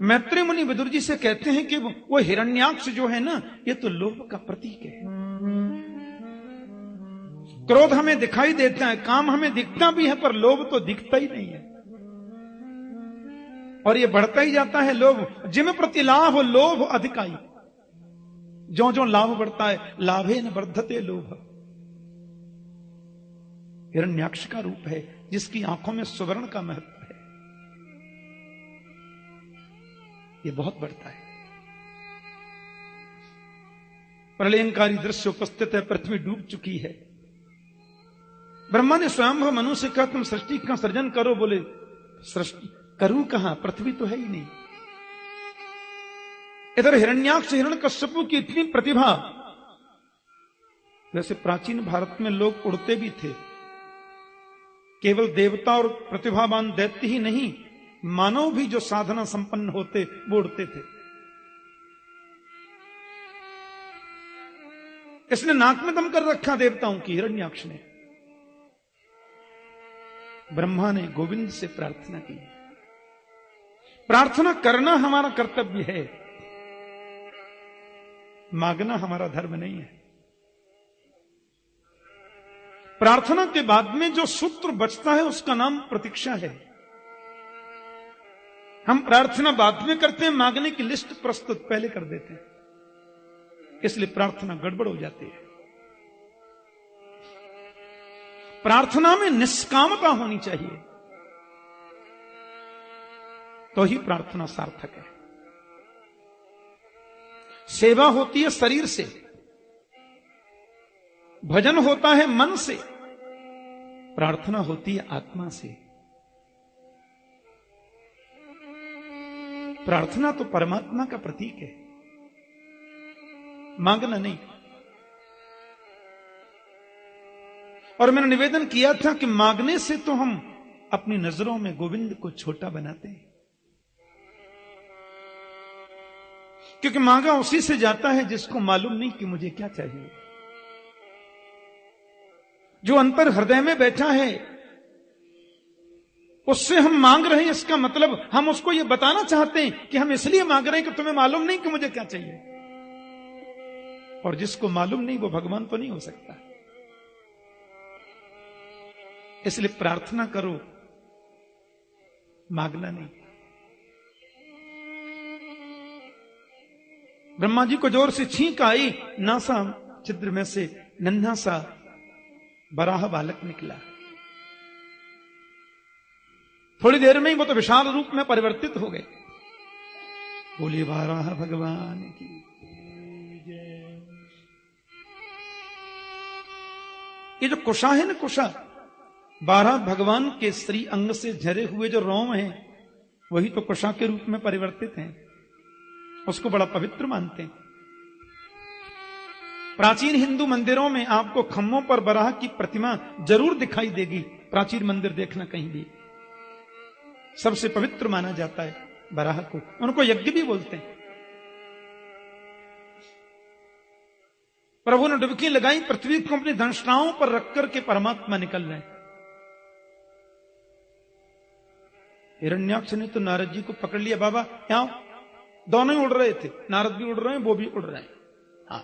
मैत्रेय मुनि विदुर जी से कहते हैं कि वो हिरण्याक्ष जो है ना, ये तो लोभ का प्रतीक है। क्रोध हमें दिखाई देता है, काम हमें दिखता भी है, पर लोभ तो दिखता ही नहीं है, और ये बढ़ता ही जाता है लोभ। जिम प्रति लाभ लोभ अधिकाई, जो जो लाभ बढ़ता है, लाभे न वर्धते लोभ। हिरण्याक्ष का रूप है जिसकी आंखों में सुवर्ण का महत्व है, ये बहुत बढ़ता है। प्रलयंकारी दृश्य उपस्थित है, पृथ्वी डूब चुकी है। ब्रह्मा ने स्वयं मनु से कहा तुम सृष्टि का सृजन करो। बोले सृष्टि करूं कहां, पृथ्वी तो है ही नहीं। इधर हिरण्याक्ष हिरण्यकश्यपु की इतनी प्रतिभा, वैसे प्राचीन भारत में लोग उड़ते भी थे, केवल देवता और प्रतिभावान दैत्य ही नहीं, मानव भी जो साधना संपन्न होते वो उड़ते थे। इसने नाक में दम कर रखा देवताओं की, हिरण्याक्ष ने। ब्रह्मा ने गोविंद से प्रार्थना की। प्रार्थना करना हमारा कर्तव्य है, मांगना हमारा धर्म नहीं है। प्रार्थना के बाद में जो सूत्र बचता है उसका नाम प्रतीक्षा है। हम प्रार्थना बाद में करते हैं, मांगने की लिस्ट प्रस्तुत पहले कर देते हैं, इसलिए प्रार्थना गड़बड़ हो जाती है। प्रार्थना में निष्कामता होनी चाहिए, तो ही प्रार्थना सार्थक है। सेवा होती है शरीर से, भजन होता है मन से, प्रार्थना होती है आत्मा से। प्रार्थना तो परमात्मा का प्रतीक है, मांगना नहीं। और मैंने निवेदन किया था कि मांगने से तो हम अपनी नजरों में गोविंद को छोटा बनाते हैं, क्योंकि मांगा उसी से जाता है जिसको मालूम नहीं कि मुझे क्या चाहिए। जो अंतर हृदय में बैठा है उससे हम मांग रहे हैं, इसका मतलब हम उसको यह बताना चाहते हैं कि हम इसलिए मांग रहे हैं कि तुम्हें मालूम नहीं कि मुझे क्या चाहिए। और जिसको मालूम नहीं वो भगवान तो नहीं हो सकता। इसलिए प्रार्थना करो, मांगना नहीं। ब्रह्मा जी को जोर से छींक आई, नासा छिद्र में से नन्हा सा बराह बालक निकला। थोड़ी देर में ही वो तो विशाल रूप में परिवर्तित हो गए। बोलिए बाराह भगवान की जय। ये जो कुशा है ना, कुशा 12 भगवान के श्री अंग से झरे हुए जो रोम हैं, वही तो कुशा के रूप में परिवर्तित हैं। उसको बड़ा पवित्र मानते हैं। प्राचीन हिंदू मंदिरों में आपको खम्भों पर बराह की प्रतिमा जरूर दिखाई देगी। प्राचीन मंदिर देखना कहीं भी, सबसे पवित्र माना जाता है बराह को। उनको यज्ञ भी बोलते हैं। प्रभु ने डुबकी लगाई, पृथ्वी को अपनी दंशनाओं पर रख करके परमात्मा निकल रहे हैं। हिरण्याक्ष ने तो नारद जी को पकड़ लिया। बाबा यहां दोनों ही उड़ रहे थे, नारद भी उड़ रहे हैं, वो भी उड़ रहे हैं। हाँ,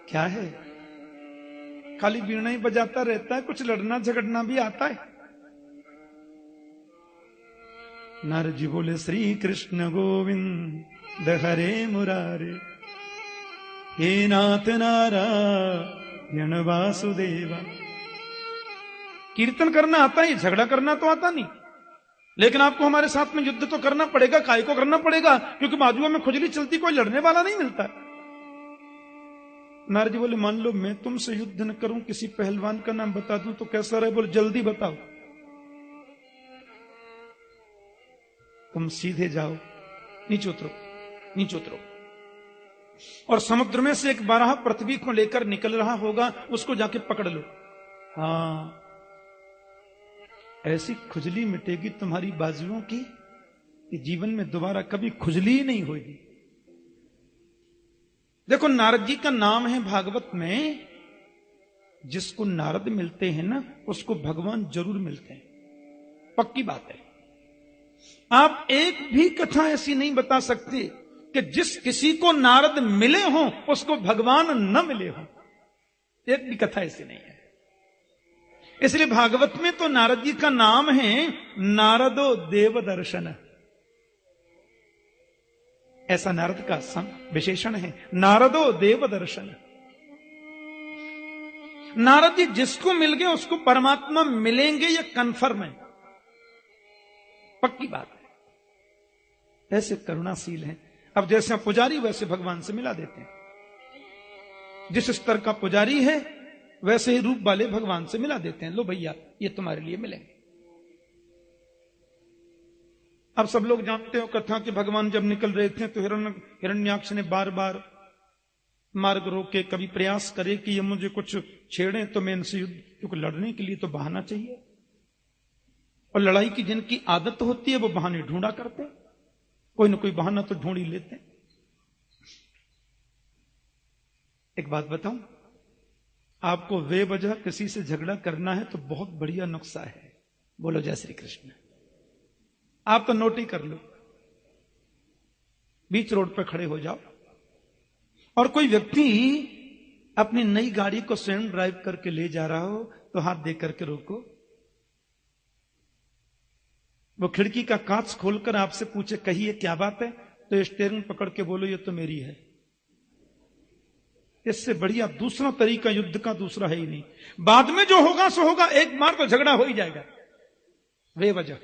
क्या है, खाली वीणा ही बजाता रहता है, कुछ लड़ना झगड़ना भी आता है। नारद जी बोले श्री कृष्ण गोविंद हरे मुरारे, हे नाथ नारायण वासुदेवा। कीर्तन करना आता है, झगड़ा करना तो आता नहीं, लेकिन आपको हमारे साथ में युद्ध तो करना पड़ेगा। काय को करना पड़ेगा? क्योंकि बाजुओं में खुजली चलती, कोई लड़ने वाला नहीं मिलता। नारद जी बोले मान लो मैं तुमसे युद्ध न करूं, किसी पहलवान का नाम बता दूं तो कैसा रहे? बोले जल्दी बताओ। तुम सीधे जाओ, नीचे उतरो, नीचे उतरो, और समुद्र में से एक बारह पृथ्वी को लेकर निकल रहा होगा, उसको जाके पकड़ लो। हाँ, ऐसी खुजली मिटेगी तुम्हारी बाजुओं की कि जीवन में दोबारा कभी खुजली ही नहीं होगी। देखो, नारद जी का नाम है भागवत में, जिसको नारद मिलते हैं ना, उसको भगवान जरूर मिलते हैं, पक्की बात है। आप एक भी कथा ऐसी नहीं बता सकते कि जिस किसी को नारद मिले हो उसको भगवान न मिले हो। एक भी कथा ऐसी नहीं है। इसलिए भागवत में तो नारद जी का नाम है नारदो देव दर्शन। ऐसा नारद का विशेषण है, नारदो देव दर्शन। नारद जी जिसको मिल गए उसको परमात्मा मिलेंगे, यह कन्फर्म है, पक्की बात है। ऐसे करुणाशील हैं। अब जैसे पुजारी वैसे भगवान से मिला देते हैं। जिस स्तर का पुजारी है वैसे ही रूप वाले भगवान से मिला देते हैं। लो भैया ये तुम्हारे लिए मिलेंगे। अब सब लोग जानते हो कथा कि भगवान जब निकल रहे थे तो हिरण्याक्ष ने बार बार मार्ग रोके, कभी प्रयास करे कि ये मुझे कुछ छेड़े तो मैं इनसे युद्ध, क्योंकि लड़ने के लिए तो बहाना चाहिए। और लड़ाई की जिनकी आदत होती है वो बहाने ढूंढा करते हैं, कोई ना कोई बहाना तो ढूंढ ही लेते हैं। एक बात बताऊं, आपको बेवजह किसी से झगड़ा करना है तो बहुत बढ़िया नुस्खा है। बोलो जय श्री कृष्ण। आप तो नोट ही कर लो, बीच रोड पर खड़े हो जाओ और कोई व्यक्ति अपनी नई गाड़ी को स्वयं ड्राइव करके ले जा रहा हो तो हाथ दे करके रोको। वो खिड़की का कांच खोलकर आपसे पूछे कहिए क्या बात है, तो स्टीयरिंग पकड़ के बोलो ये तो मेरी है। इससे बढ़िया दूसरा तरीका युद्ध का दूसरा है ही नहीं। बाद में जो होगा सो होगा, एक बार तो झगड़ा हो ही जाएगा बेवजह।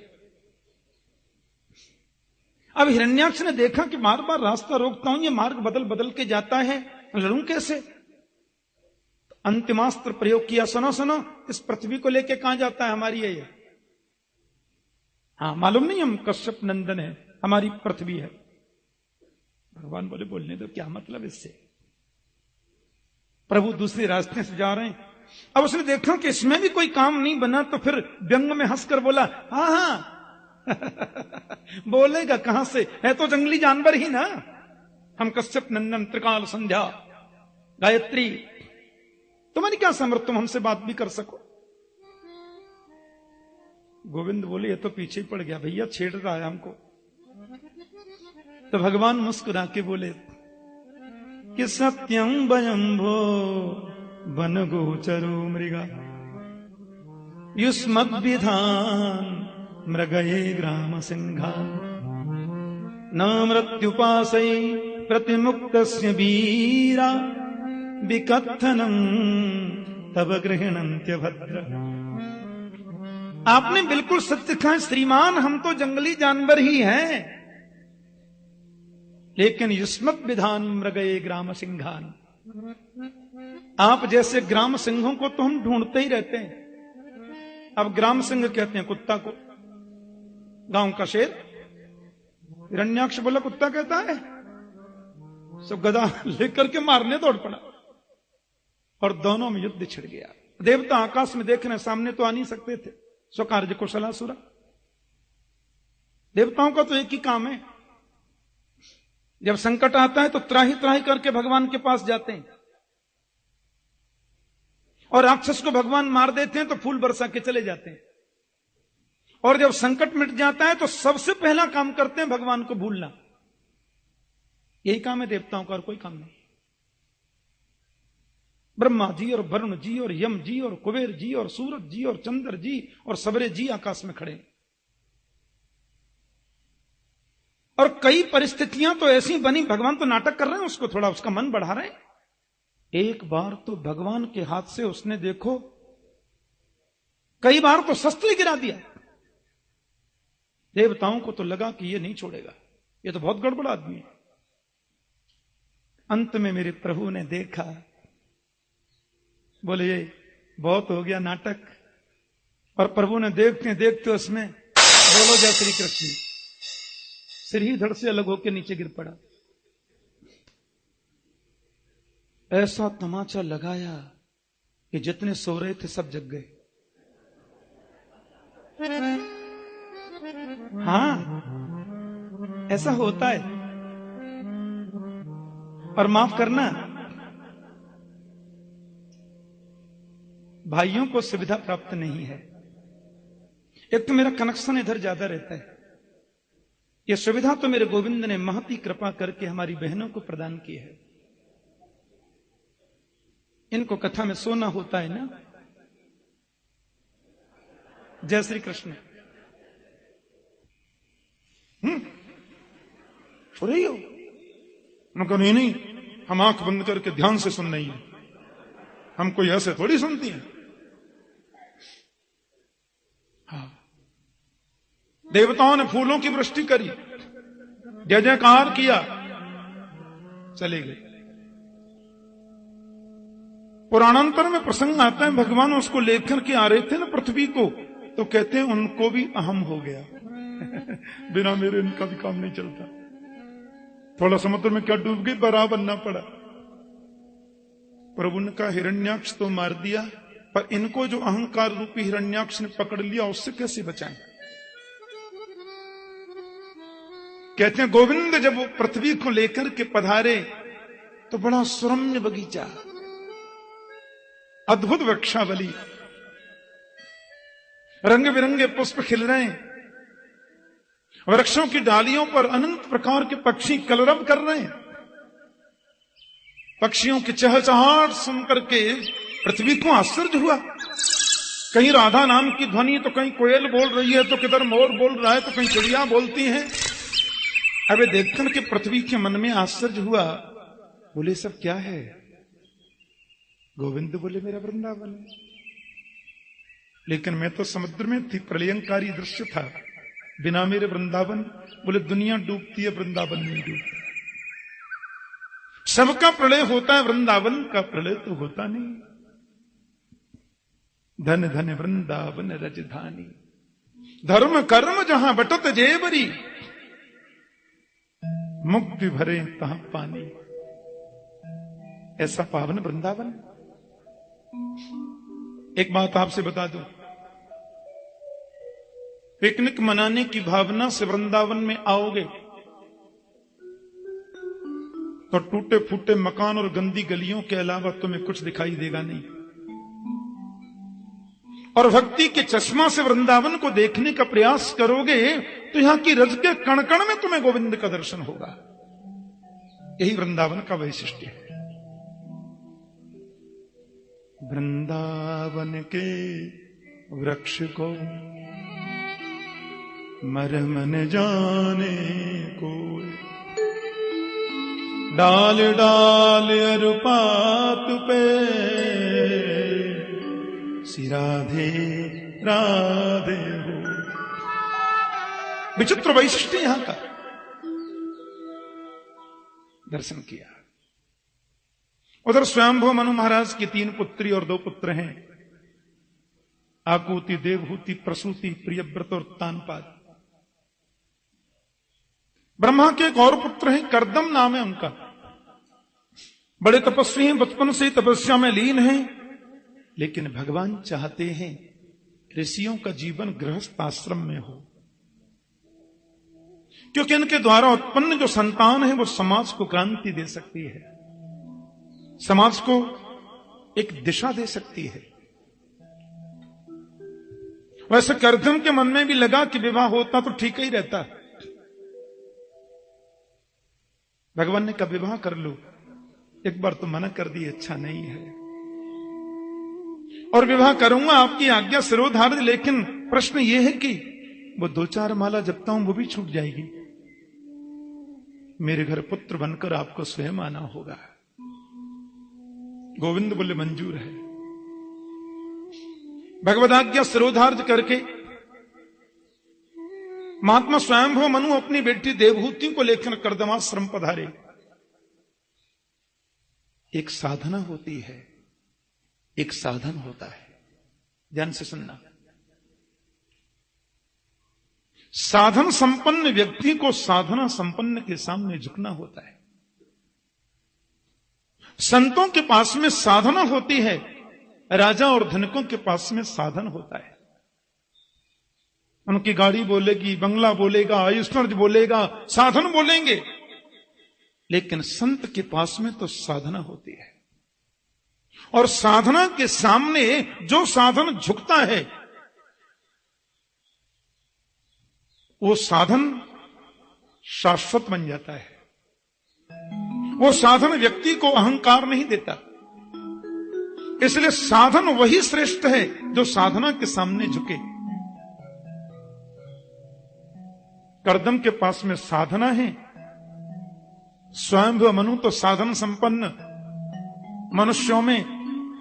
अब हिरण्याक्ष ने देखा कि बार बार रास्ता रोकता हूं, ये मार्ग बदल बदल के जाता है, लड़ूं कैसे। अंतिमास्त्र प्रयोग किया। सुनो सुनो, इस पृथ्वी को लेके कहां जाता है, हमारी है ये। हाँ मालूम नहीं, हम कश्यप नंदन है, हमारी पृथ्वी है। भगवान बोले बोलने दो, क्या मतलब इससे। प्रभु दूसरे रास्ते से जा रहे हैं। अब उसने देखा कि इसमें भी कोई काम नहीं बना तो फिर व्यंग में हंसकर बोला हाँ हाँ बोलेगा कहां से, है तो जंगली जानवर ही ना। हम कश्यप नंदन त्रिकाल संध्या गायत्री, तुम्हारी क्या समर्थ, तुम हमसे बात भी कर सको। गोविंद बोले ये तो पीछे ही पड़ गया भैया, छेड़ रहा है हमको। तो भगवान मुस्कुरा के बोले कि सत्यं वयंभो वन गोचरो मृगा युष्मद्विधान मृगये ग्राम सिंहा न मृत्युपासै प्रतिमुक्तस्य वीरा विकथनं तब गृह्णन्त्य भद्र। आपने बिल्कुल सत्य कहा श्रीमान, हम तो जंगली जानवर ही हैं, लेकिन युष्मत विधान मृगये ग्राम सिंहान, आप जैसे ग्राम सिंहों को तो हम ढूंढते ही रहते हैं। अब ग्राम सिंह कहते हैं कुत्ता को, गांव का शेर। हिरण्याक्ष बोला कुत्ता कहता है, सो गदा लेकर के मारने दौड़ पड़ा और दोनों में युद्ध छिड़ गया। देवता आकाश में देख रहे, सामने तो आ नहीं सकते थे। स्वकार्य कुशलासुरा, देवताओं का तो एक ही काम है, जब संकट आता है तो त्राही त्राही करके भगवान के पास जाते हैं, और राक्षस को भगवान मार देते हैं तो फूल बरसा के चले जाते हैं। और जब संकट मिट जाता है तो सबसे पहला काम करते हैं भगवान को भूलना। यही काम है देवताओं का, और कोई काम नहीं। ब्रह्मा जी और वरुण जी और यम जी और कुबेर जी और सूरज जी और चंद्र जी और सबरे जी आकाश में खड़े। और कई परिस्थितियां तो ऐसी बनी, भगवान तो नाटक कर रहे हैं, उसको थोड़ा उसका मन बढ़ा रहे हैं। एक बार तो भगवान के हाथ से उसने देखो, कई बार तो शस्त्र गिरा दिया। देवताओं को तो लगा कि ये नहीं छोड़ेगा, ये तो बहुत गड़बड़ आदमी है। अंत में मेरे प्रभु ने देखा, बोले ये बहुत हो गया नाटक। और प्रभु ने देखते देखते उसमें बोलो जय श्री कृष्ण, सिर ही धड़ से अलग होकर नीचे गिर पड़ा। ऐसा तमाचा लगाया कि जितने सो रहे थे सब जग गए। हाँ ऐसा होता है। और माफ करना, भाइयों को सुविधा प्राप्त नहीं है। एक तो मेरा कनेक्शन इधर ज्यादा रहता है, यह सुविधा तो मेरे गोविंद ने महती कृपा करके हमारी बहनों को प्रदान की है। इनको कथा में सोना होता है ना। जय श्री कृष्ण। सो रही हो? मैं कहा नहीं, हम आंख बंद करके ध्यान से सुन रही है, हम कोई ऐसे थोड़ी सुनती हैं। हाँ, देवताओं ने फूलों की वृष्टि करी, जय जयकार किया, चले गए। पुराणांतर में प्रसंग आता है, भगवान उसको लेकर के आ रहे थे ना पृथ्वी को, तो कहते हैं उनको भी अहम हो गया। बिना मेरे इनका भी काम नहीं चलता। थोड़ा समुद्र में क्या डूब गई, बरा बनना पड़ा। प्रभु ने कहा हिरण्याक्ष तो मार दिया, पर इनको जो अहंकार रूपी हिरण्याक्ष ने पकड़ लिया उससे कैसे बचाएं? कहते हैं गोविंद जब वो पृथ्वी को लेकर के पधारे तो बड़ा सुरम्य बगीचा, अद्भुत वृक्षावली, रंग बिरंगे पुष्प खिल रहे हैं, वृक्षों की डालियों पर अनंत प्रकार के पक्षी कलरव कर रहे हैं। पक्षियों की चहचहाहट सुनकर के पृथ्वी को आश्चर्य हुआ। कहीं राधा नाम की ध्वनि, तो कहीं कोयल बोल रही है, तो किधर मोर बोल रहा है, तो कहीं चिड़िया बोलती हैं। अबे देखकर के पृथ्वी के मन में आश्चर्य हुआ। बोले सब क्या है? गोविंद बोले मेरा वृंदावन। लेकिन मैं तो समुद्र में थी, प्रलयंकारी दृश्य था, बिना मेरे वृंदावन। बोले दुनिया डूबती है, वृंदावन नहीं डूबती। सबका प्रलय होता है, वृंदावन का प्रलय तो होता नहीं। धन धन वृंदावन रजधानी, धर्म कर्म जहां बटत जेवरी, मुक्ति भरे तहां पानी। ऐसा पावन वृंदावन। एक बात आपसे बता दूं, पिकनिक मनाने की भावना से वृंदावन में आओगे तो टूटे फूटे मकान और गंदी गलियों के अलावा तुम्हें कुछ दिखाई देगा नहीं। और भक्ति के चश्मा से वृंदावन को देखने का प्रयास करोगे तो यहां की रज के कण कण में तुम्हें गोविंद का दर्शन होगा। यही वृंदावन का वैशिष्ट्य है। वृंदावन के वृक्ष को मर्म न जाने को, डाल डाल अरुपात पे राधे राधे हो। विचित्र वैशिष्ट्य यहां का। दर्शन किया। उधर स्वयंभू मनु महाराज की 3 पुत्री और 2 पुत्र हैं, आकुति, देवहूति, प्रसूति, प्रियव्रत और तानपाद। ब्रह्मा के एक और पुत्र हैं, कर्दम नाम है उनका। बड़े तपस्वी हैं, बचपन से तपस्या में लीन हैं। लेकिन भगवान चाहते हैं ऋषियों का जीवन गृहस्थ आश्रम में हो, क्योंकि इनके द्वारा उत्पन्न जो संतान है वो समाज को क्रांति दे सकती है, समाज को एक दिशा दे सकती है। वैसे कर्दम के मन में भी लगा कि विवाह होता तो ठीक ही रहता। भगवान ने कहा विवाह कर लो। एक बार तो मना कर दी, अच्छा नहीं है, और विवाह करूंगा आपकी आज्ञा सिरोधार्य। लेकिन प्रश्न यह है कि वो 2-4 माला जपता हूं वो भी छूट जाएगी। मेरे घर पुत्र बनकर आपको स्वयं आना होगा। गोविंद बोले मंजूर है। भगवदाज्ञा सिरोधार्य करके महात्मा स्वयंभू मनु अपनी बेटी देवहूति को लेकर कर्दमाश्रम पधारे। एक साधना होती है, एक साधन होता है। ध्यान से सुनना। साधन संपन्न व्यक्ति को साधना संपन्न के सामने झुकना होता है। संतों के पास में साधना होती है, राजा और धनिकों के पास में साधन होता है। उनकी गाड़ी बोलेगी, बंगला बोलेगा, ऐश्वर्य बोलेगा, साधन बोलेंगे। लेकिन संत के पास में तो साधना होती है, और साधना के सामने जो साधन झुकता है वो साधन शाश्वत बन जाता है। वो साधन व्यक्ति को अहंकार नहीं देता, इसलिए साधन वही श्रेष्ठ है जो साधना के सामने झुके। कर्दम के पास में साधना है, स्वयं मनु तो साधन संपन्न मनुष्यों में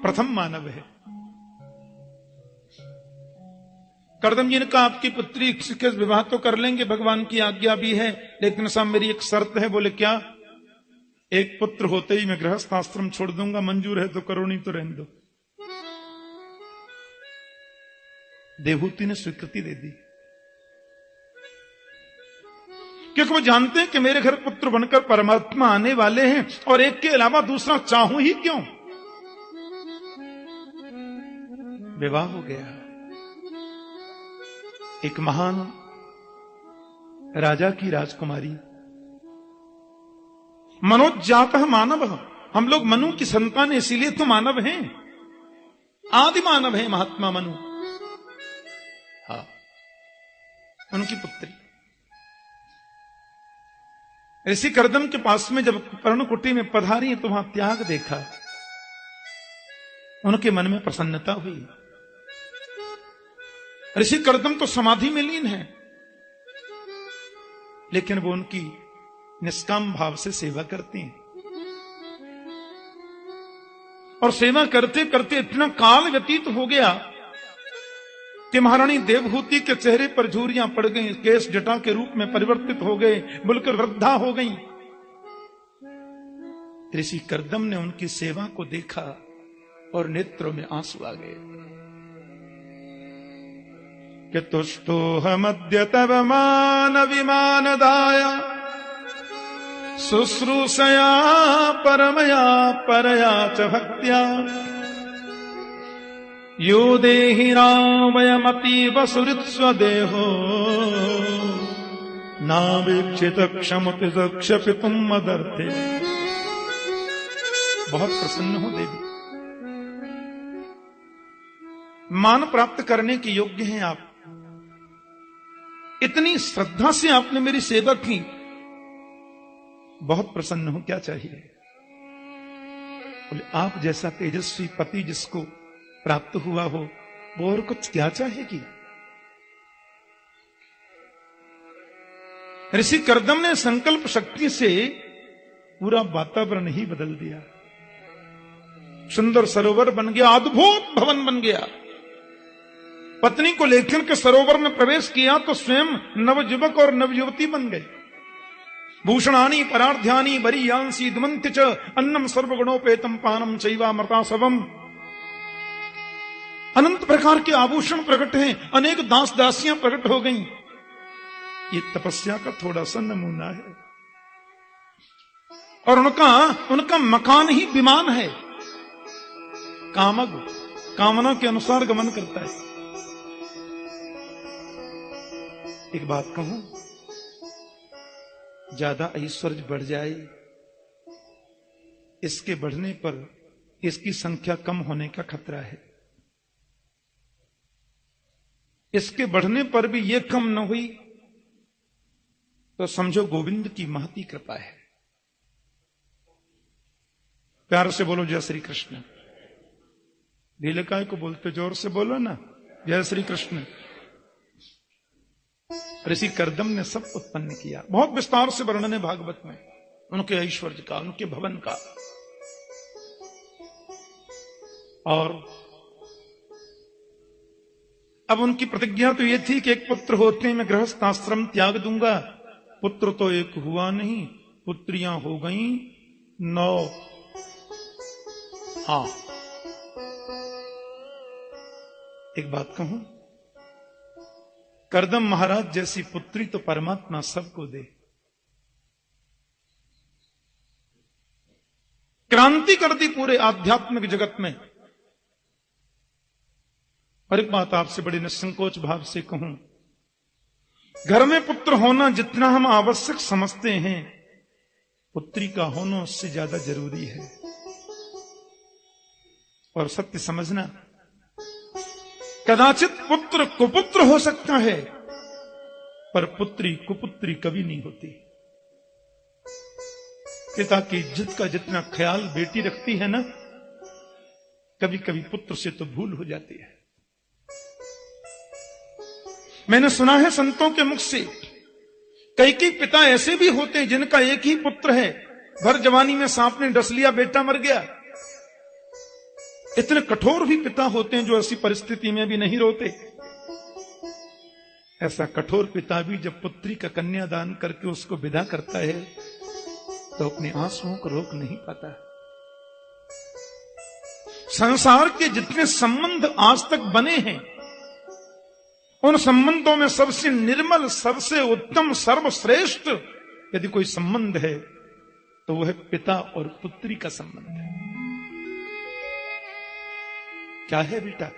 प्रथम मानव है। कर्दम जी ने कहा आपकी पुत्री के विवाह तो कर लेंगे, भगवान की आज्ञा भी है, लेकिन साहब मेरी एक शर्त है। बोले क्या? एक पुत्र होते ही मैं गृहस्थ आश्रम छोड़ दूंगा, मंजूर है तो करो, नहीं तो रहने दो। देवहूति ने स्वीकृति दे दी, क्योंकि वो जानते हैं कि मेरे घर पुत्र बनकर परमात्मा आने वाले हैं, और एक के अलावा दूसरा चाहूं ही क्यों। विवाह हो गया। एक महान राजा की राजकुमारी, मनोजातः मानव, हम लोग मनु की संतान, इसीलिए तो मानव हैं, आदि मानव है महात्मा मनु। हाँ, उनकी पुत्री ऋषि कर्दम के पास में जब पर्णकुटी में पधारी तो वहां त्याग देखा, उनके मन में प्रसन्नता हुई। ऋषि कर्दम तो समाधि में लीन है, लेकिन वो उनकी निष्काम भाव से सेवा करते हैं, और सेवा करते करते इतना काल व्यतीत हो गया कि महारानी देवहूति के चेहरे पर झुर्रियां पड़ गईं, केस जटा के रूप में परिवर्तित हो गए, बिल्कुल वृद्धा हो गईं। ऋषि कर्दम ने उनकी सेवा को देखा और नेत्रों में आंसू आ गए कि तुष्टोऽहमद्य तव मान विमानदाय शुश्रूषया परमया परया च भक्त्या यो देहि रामयमतीव सुहृत्स्वदेहो नावीक्षित क्षमति दक्षपितुम मदर्थे। बहुत प्रसन्न हो देवी, मान प्राप्त करने के योग्य हैं आप, इतनी श्रद्धा से आपने मेरी सेवा की, बहुत प्रसन्न हूं, क्या चाहिए? बोले आप जैसा तेजस्वी पति जिसको प्राप्त हुआ हो, वो और कुछ क्या चाहेगी? ऋषि कर्दम ने संकल्प शक्ति से पूरा वातावरण ही बदल दिया, सुंदर सरोवर बन गया, अद्भुत भवन बन गया। पत्नी को लेकर के सरोवर में प्रवेश किया तो स्वयं नवयुवक और नवयुवती बन गए। भूषणानि परार्ध्यानि वरीयांसी द्वंति च अन्नम सर्वगुणोपेतम पानम चैवामृतासवम। अनंत प्रकार के आभूषण प्रकट हैं, अनेक दास दासियां प्रकट हो गईं। ये तपस्या का थोड़ा सा नमूना है, और उनका मकान ही विमान है, कामग कामना के अनुसार गमन करता है। एक बात कहूं, ज्यादा ऐश्वर्य बढ़ जाए, इसके बढ़ने पर इसकी संख्या कम होने का खतरा है। इसके बढ़ने पर भी ये कम न हुई तो समझो गोविंद की महती कृपा है। प्यार से बोलो जय श्री कृष्ण। धीरे काय को बोलते, जोर से बोलो ना, जय श्री कृष्ण। ऋषि कर्दम ने सब उत्पन्न किया, बहुत विस्तार से वर्णन है भागवत में उनके ऐश्वर्य का, उनके भवन का। और अब उनकी प्रतिज्ञा तो यह थी कि एक पुत्र होते ही मैं गृहस्थ आश्रम त्याग दूंगा। पुत्र तो एक हुआ नहीं, पुत्रियां हो गईं 9। हाँ, एक बात कहूं, कर्दम महाराज जैसी पुत्री तो परमात्मा सबको दे। क्रांति कर दी पूरे आध्यात्मिक जगत में। और एक बात आपसे बड़ी निसंकोच भाव से कहूं, घर में पुत्र होना जितना हम आवश्यक समझते हैं, पुत्री का होना उससे ज्यादा जरूरी है। और सत्य समझना, कदाचित पुत्र कुपुत्र हो सकता है, पर पुत्री कुपुत्री कभी नहीं होती। पिता की इज्जत का जितना ख्याल बेटी रखती है ना, कभी कभी पुत्र से तो भूल हो जाती है। मैंने सुना है संतों के मुख से, कई पिता ऐसे भी होते हैं जिनका एक ही पुत्र है, भर जवानी में सांप ने डस लिया, बेटा मर गया। इतने कठोर भी पिता होते हैं जो ऐसी परिस्थिति में भी नहीं रोते। ऐसा कठोर पिता भी जब पुत्री का कन्यादान करके उसको विदा करता है तो अपने आंसुओं को रोक नहीं पाता। संसार के जितने संबंध आज तक बने हैं, उन संबंधों में सबसे निर्मल, सबसे उत्तम, सर्वश्रेष्ठ यदि कोई संबंध है तो वह पिता और पुत्री का संबंध है। क्या है बेटा?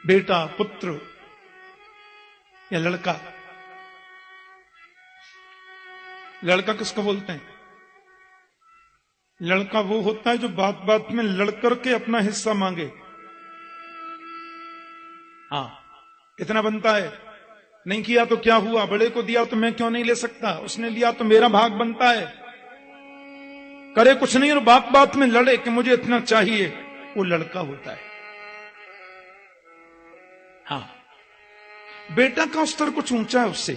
बेटा, पुत्र या लड़का? लड़का किसको बोलते हैं? लड़का वो होता है जो बात बात में लड़ करके अपना हिस्सा मांगे। हाँ, कितना बनता है? नहीं किया तो क्या हुआ? बड़े को दिया तो मैं क्यों नहीं ले सकता? उसने लिया तो मेरा भाग बनता है। करे कुछ नहीं और बात बात में लड़े कि मुझे इतना चाहिए, वो लड़का होता है। हाँ, बेटा का स्तर कुछ ऊंचा है उससे।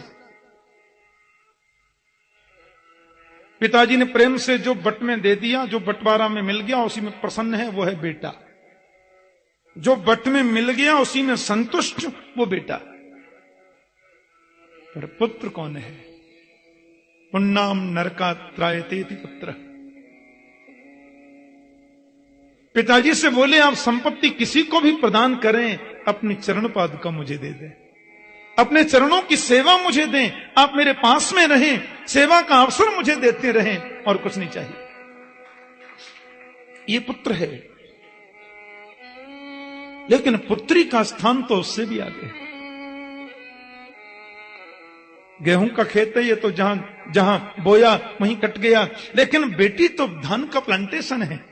पिताजी ने प्रेम से जो बट में दे दिया, जो बंटवारा में मिल गया उसी में प्रसन्न है, वो है बेटा। जो बट में मिल गया उसी में संतुष्ट, वो बेटा। पर पुत्र कौन है? पुण्णाम नरका त्रायतेति पुत्र। पिताजी से बोले आप संपत्ति किसी को भी प्रदान करें, अपनी चरण पादुका मुझे दे दें, अपने चरणों की सेवा मुझे दें, आप मेरे पास में रहें, सेवा का अवसर मुझे देते रहें, और कुछ नहीं चाहिए। ये पुत्र है। लेकिन पुत्री का स्थान तो उससे भी आगे है। गेहूं का खेत है ये, तो जहां जहां बोया वहीं कट गया, लेकिन बेटी तो धान का प्लांटेशन है।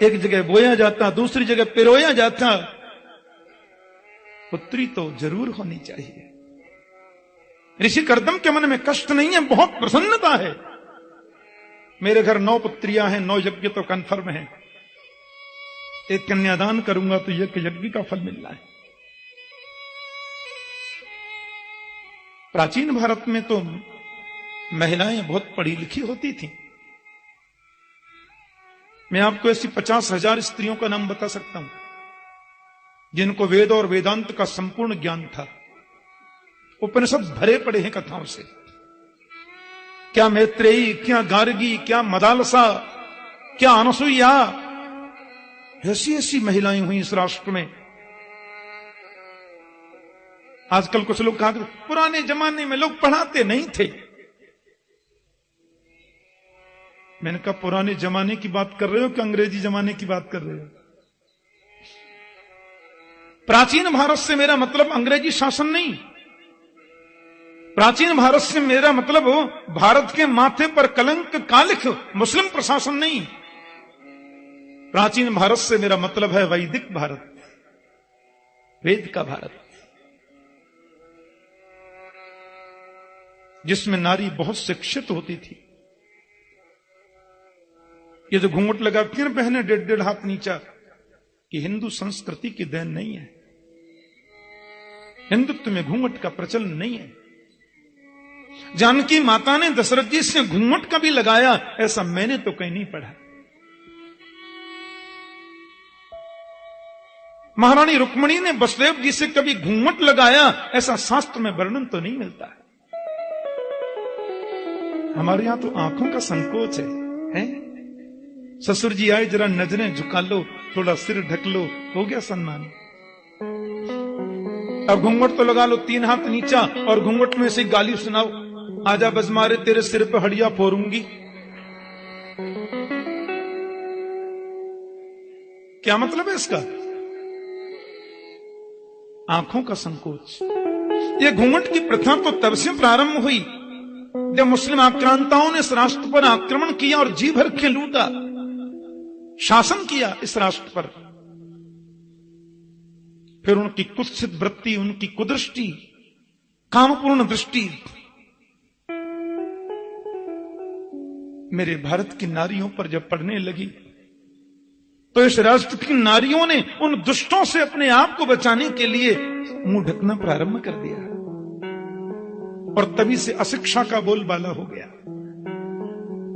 एक जगह बोया जाता, दूसरी जगह पिरोया जाता। पुत्री तो जरूर होनी चाहिए। ऋषि कर्दम के मन में कष्ट नहीं है, बहुत प्रसन्नता है। मेरे घर 9 पुत्रियां हैं, 9 यज्ञ तो कन्फर्म है। एक कन्यादान करूंगा तो यज्ञ का फल मिलना है। प्राचीन भारत में तो महिलाएं बहुत पढ़ी लिखी होती थी। मैं आपको ऐसी 50,000 स्त्रियों का नाम बता सकता हूं जिनको वेद और वेदांत का संपूर्ण ज्ञान था। उपनिषद भरे पड़े हैं कथाओं से। क्या मैत्रेयी, क्या गार्गी, क्या मदालसा, क्या अनसुईया, ऐसी ऐसी महिलाएं हुई इस राष्ट्र में। आजकल कुछ लोग कहा पुराने जमाने में लोग पढ़ाते नहीं थे। मैंने कहा पुराने जमाने की बात कर रहे हो कि अंग्रेजी जमाने की बात कर रहे हो? प्राचीन भारत से मेरा मतलब अंग्रेजी शासन नहीं। प्राचीन भारत से मेरा मतलब भारत के माथे पर कलंक कालिख मुस्लिम प्रशासन नहीं। प्राचीन भारत से मेरा मतलब है वैदिक भारत, वेद का भारत, जिसमें नारी बहुत शिक्षित होती थी। ये जो घूंघट लगाती है ना बहने 1.5 हाथ नीचा, कि हिंदू संस्कृति की देन नहीं है। हिंदुत्व में घूंघट का प्रचलन नहीं है। जानकी माता ने दशरथ जी से घूंघट का भी लगाया, ऐसा मैंने तो कहीं नहीं पढ़ा। महारानी रुक्मिणी ने वसुदेव जी से कभी घूंघट लगाया, ऐसा शास्त्र में वर्णन तो नहीं मिलता है। हमारे यहां तो आंखों का संकोच है? ससुर जी आए, जरा नजरें झुका लो, थोड़ा सिर ढक लो, हो गया सम्मान। अब घूंघट तो लगा लो 3 हाथ नीचा, और घूंघट में से गाली सुनाओ, आजा बजमारे तेरे सिर पे हड़िया फोड़ूंगी। क्या मतलब है इसका? आंखों का संकोच। ये घूंघट की प्रथा तो तब से प्रारंभ हुई जब मुस्लिम आक्रांताओं ने इस राष्ट्र पर आक्रमण किया और जी भर के लूटा, शासन किया इस राष्ट्र पर। फिर उनकी कुत्सित वृत्ति, उनकी कुदृष्टि कामपूर्ण दृष्टि मेरे भारत की नारियों पर जब पड़ने लगी तो इस राष्ट्र की नारियों ने उन दुष्टों से अपने आप को बचाने के लिए मुंह ढकना प्रारंभ कर दिया और तभी से अशिक्षा का बोलबाला हो गया।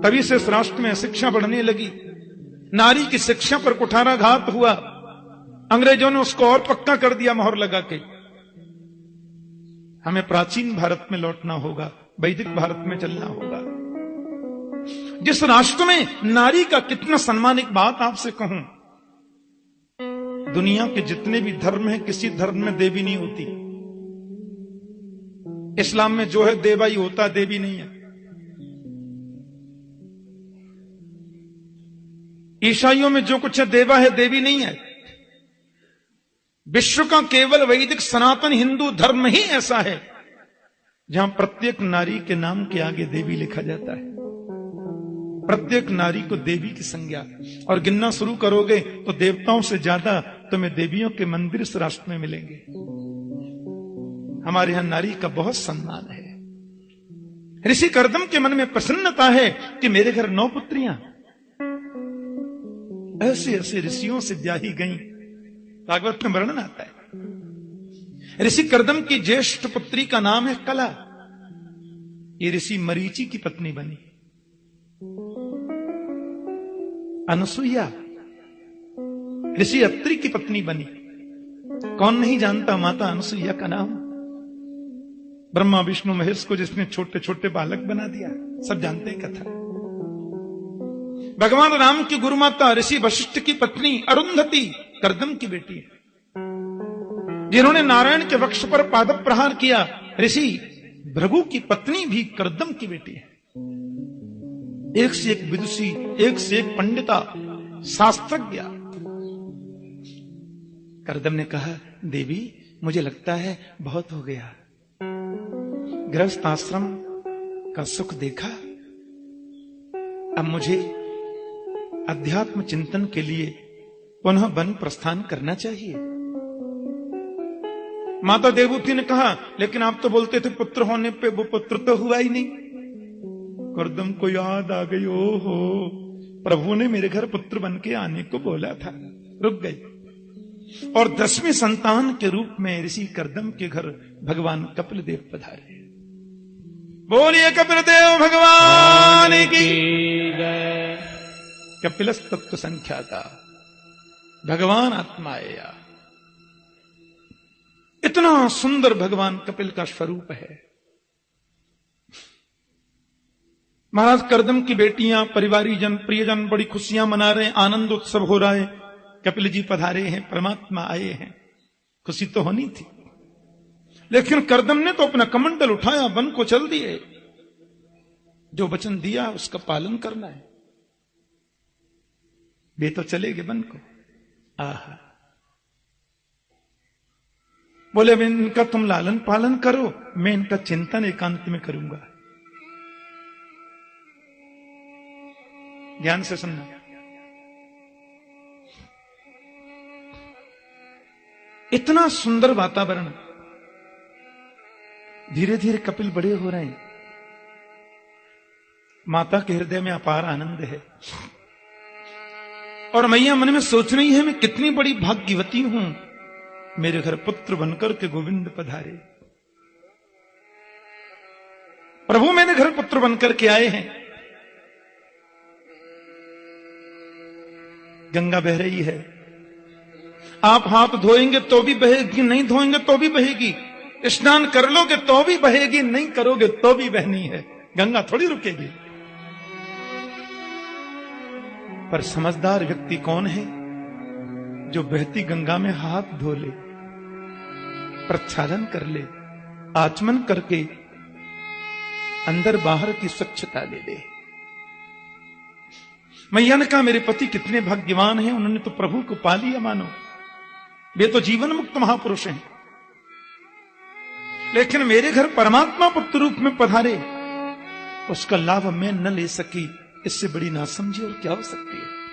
तभी से इस राष्ट्र में अशिक्षा बढ़ने लगी। नारी की शिक्षा पर कुठाराघात हुआ। अंग्रेजों ने उसको और पक्का कर दिया मोहर लगा के। हमें प्राचीन भारत में लौटना होगा, वैदिक भारत में चलना होगा, जिस राष्ट्र में नारी का कितना सम्मान। एक बात आपसे कहूं, दुनिया के जितने भी धर्म हैं, किसी धर्म में देवी नहीं होती। इस्लाम में जो है देवा ही होता, देवी नहीं है। ईसाइयों में जो कुछ है देवा है, देवी नहीं है। विश्व का केवल वैदिक सनातन हिंदू धर्म ही ऐसा है जहां प्रत्येक नारी के नाम के आगे देवी लिखा जाता है। प्रत्येक नारी को देवी की संज्ञा, और गिनना शुरू करोगे तो देवताओं से ज्यादा तुम्हें देवियों के मंदिर इस राष्ट्र में मिलेंगे। हमारे यहां नारी का बहुत सम्मान है। ऋषि कर्दम के मन में प्रसन्नता है कि मेरे घर 9 पुत्रियां ऐसे ऐसे ऋषियों से ब्याही गईं। भागवत में वर्णन आता है। ऋषि कर्दम की ज्येष्ठ पुत्री का नाम है कला। ये ऋषि मरीचि की पत्नी बनी। अनसुईया ऋषि अत्रि की पत्नी बनी। कौन नहीं जानता माता अनसुईया का नाम? ब्रह्मा विष्णु महेश को जिसने छोटे छोटे बालक बना दिया, सब जानते हैं कथा। भगवान राम की गुरुमाता ऋषि वशिष्ठ की पत्नी अरुंधति कर्दम की बेटी है, जिन्होंने नारायण के वक्ष पर पादप प्रहार किया। ऋषि भृगु की पत्नी भी कर्दम की बेटी है। एक से एक विदुषी, एक से एक पंडिता, शास्त्रज्ञ। कर्दम ने कहा, देवी मुझे लगता है बहुत हो गया। गृहस्थ आश्रम का सुख देखा, अब मुझे अध्यात्म चिंतन के लिए पुनः वन प्रस्थान करना चाहिए। माता देवहूति ने कहा, लेकिन आप तो बोलते थे पुत्र होने पे, वो पुत्र तो हुआ ही नहीं। कर्दम को याद आ गई, ओहो प्रभु ने मेरे घर पुत्र बन के आने को बोला था। रुक गई और 10वें संतान के रूप में ऋषि कर्दम के घर भगवान कपिल देव पधारे। बोलिए कपिल देव भगवान की जय। कपिलस तत्व संख्याता भगवान आत्माया। इतना सुंदर भगवान कपिल का स्वरूप है। महाराज कर्दम की बेटियां, परिवारी जन, प्रियजन बड़ी खुशियां मना रहे हैं, आनंद उत्सव हो रहा है। कपिल जी पधारे हैं, परमात्मा आए हैं, खुशी तो होनी थी। लेकिन कर्दम ने तो अपना कमंडल उठाया, वन को चल दिए। जो वचन दिया उसका पालन करना है। वे तो चले गए वन को। आहा, बोले अब इनका तुम लालन पालन करो, मैं इनका चिंतन एकांत में करूंगा। ध्यान से सुनना। इतना सुंदर वातावरण। धीरे धीरे कपिल बड़े हो रहे हैं। माता के हृदय में अपार आनंद है और मैया मन में सोच रही है, मैं कितनी बड़ी भाग्यवती हूं, मेरे घर पुत्र बनकर के गोविंद पधारे। प्रभु मेरे घर पुत्र बनकर के आए हैं। गंगा बह रही है। आप हाथ धोएंगे तो भी बहेगी, नहीं धोएंगे तो भी बहेगी। स्नान कर लोगे तो भी बहेगी, नहीं करोगे तो भी बहनी है। गंगा थोड़ी रुकेगी। पर समझदार व्यक्ति कौन है? जो बहती गंगा में हाथ धो ले, प्रक्षालन कर ले, आचमन करके अंदर बाहर की स्वच्छता ले ले। मैया ने कहा, मेरे पति कितने भाग्यवान हैं, उन्होंने तो प्रभु को पा लिया मानो। वे तो जीवन मुक्त महापुरुष हैं। लेकिन मेरे घर परमात्मा पुत्र रूप में पधारे, उसका लाभ मैं न ले सकी। इससे बड़ी नासमझी और क्या हो सकती है?